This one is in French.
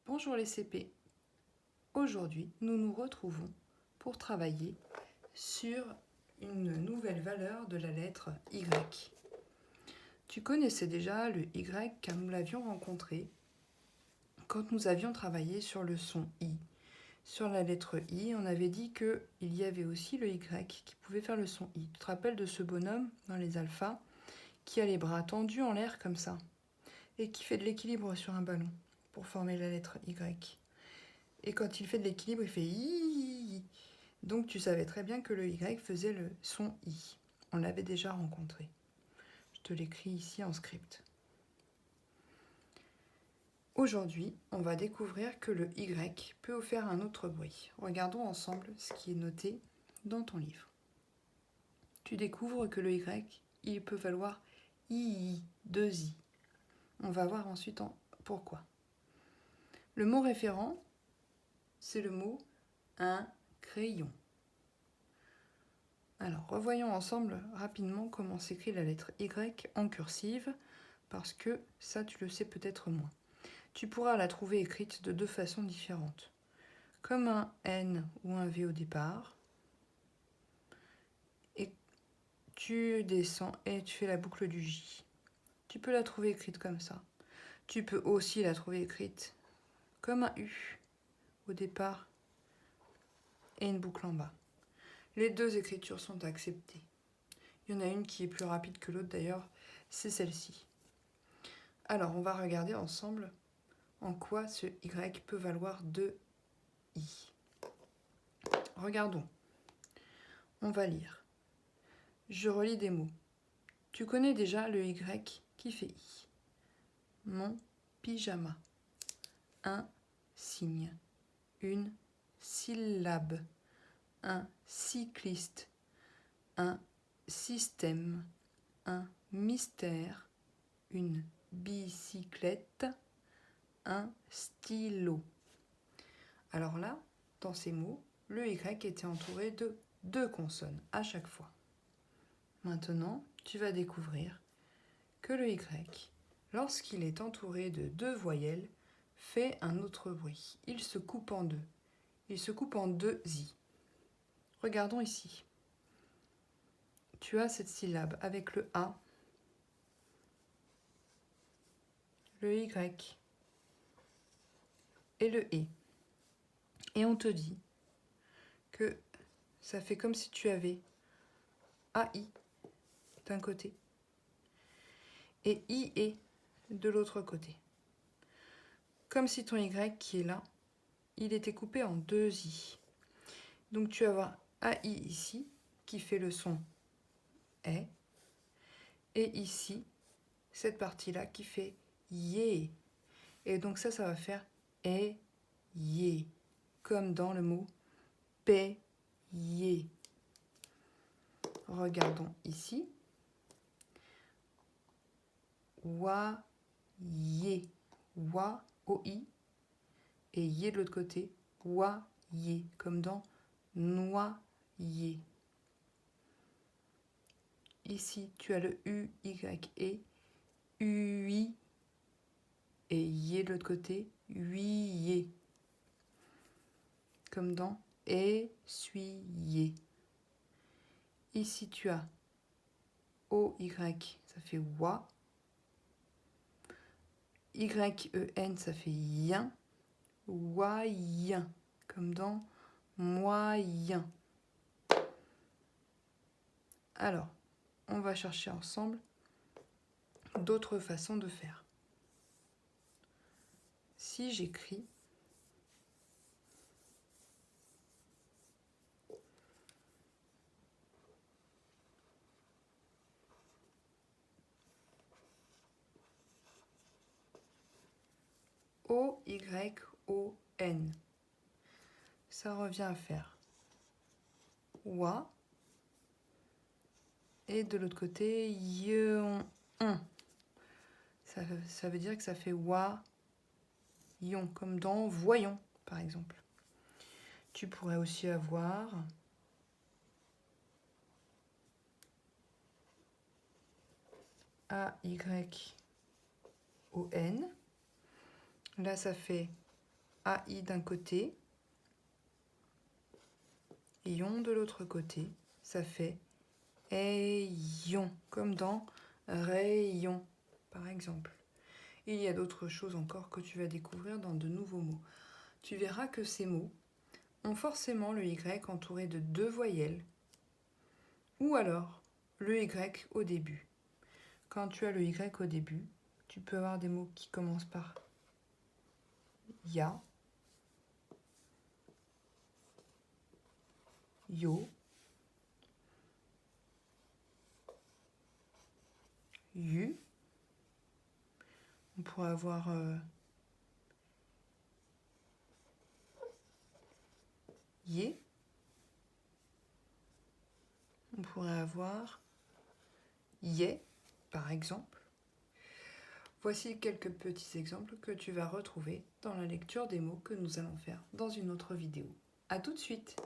Bonjour les CP. Aujourd'hui, nous nous retrouvons pour travailler sur une nouvelle valeur de la lettre Y. Tu connaissais déjà le Y car nous l'avions rencontré quand nous avions travaillé sur le son I. Sur la lettre I, on avait dit qu'il y avait aussi le Y qui pouvait faire le son I. Tu te rappelles de ce bonhomme dans les alphas qui a les bras tendus en l'air comme ça et qui fait de l'équilibre sur un ballon pour former la lettre Y. Et quand il fait de l'équilibre, il fait I. Donc tu savais très bien que le Y faisait le son I. On l'avait déjà rencontré. Je te l'écris ici en script. Aujourd'hui, on va découvrir que le Y peut faire un autre bruit. Regardons ensemble ce qui est noté dans ton livre. Tu découvres que le Y, il peut valoir I, 2 I. On va voir ensuite pourquoi. Le mot référent, c'est le mot un crayon. Alors, revoyons ensemble rapidement comment s'écrit la lettre Y en cursive, parce que ça, tu le sais peut-être moins. Tu pourras la trouver écrite de deux façons différentes. Comme un N ou un V au départ, et tu descends et tu fais la boucle du J. Tu peux la trouver écrite comme ça. Tu peux aussi la trouver écrite comme un U au départ et une boucle en bas. Les deux écritures sont acceptées. Il y en a une qui est plus rapide que l'autre d'ailleurs, c'est celle-ci. Alors, on va regarder ensemble en quoi ce Y peut valoir 2 I. Regardons. On va lire. Je relis des mots. Tu connais déjà le Y qui fait I. Mon pyjama. Un signe. Une syllabe. Un cycliste. Un système. Un mystère. Une bicyclette. Un stylo. Alors là, dans ces mots, le Y était entouré de 2 consonnes à chaque fois. Maintenant, tu vas découvrir que le Y, lorsqu'il est entouré de 2 voyelles, fait un autre bruit. Il se coupe en deux. Il se coupe en 2 I. Regardons ici. Tu as cette syllabe avec le A, le Y et le E. Et on te dit que ça fait comme si tu avais AI d'un côté et IE de l'autre côté. Comme si ton Y qui est là, il était coupé en 2 I. Donc tu vas avoir AI ici qui fait le son E et ici cette partie-là qui fait YE. Et donc ça va faire E, YE, comme dans le mot payer. Regardons ici. Wa, yé. Wa, O-I. Et yé de l'autre côté. Wa, yé. Comme dans noyer. Ici, tu as le U, Y, E. UI. Et yé de l'autre côté. Huyer. Comme dans essuyer. Ici, tu as O-Y. Ça fait wa. Y-E-N, ça fait yin. Moyen, comme dans moyen. Alors, on va chercher ensemble d'autres façons de faire. Si j'écris O-Y-O-N, ça revient à faire wa, et de l'autre côté yon. Ça veut dire que ça fait wa, yon, comme dans voyons par exemple. Tu pourrais aussi avoir A-Y-O-N. Là, ça fait AI d'un côté et yon de l'autre côté, ça fait ayon, comme dans rayon, par exemple. Et il y a d'autres choses encore que tu vas découvrir dans de nouveaux mots. Tu verras que ces mots ont forcément le Y entouré de 2 voyelles, ou alors le Y au début. Quand tu as le Y au début, tu peux avoir des mots qui commencent par ya, yo, yu. On pourrait avoir yé. On pourrait avoir yé, par exemple. Voici quelques petits exemples que tu vas retrouver dans la lecture des mots que nous allons faire dans une autre vidéo. À tout de suite!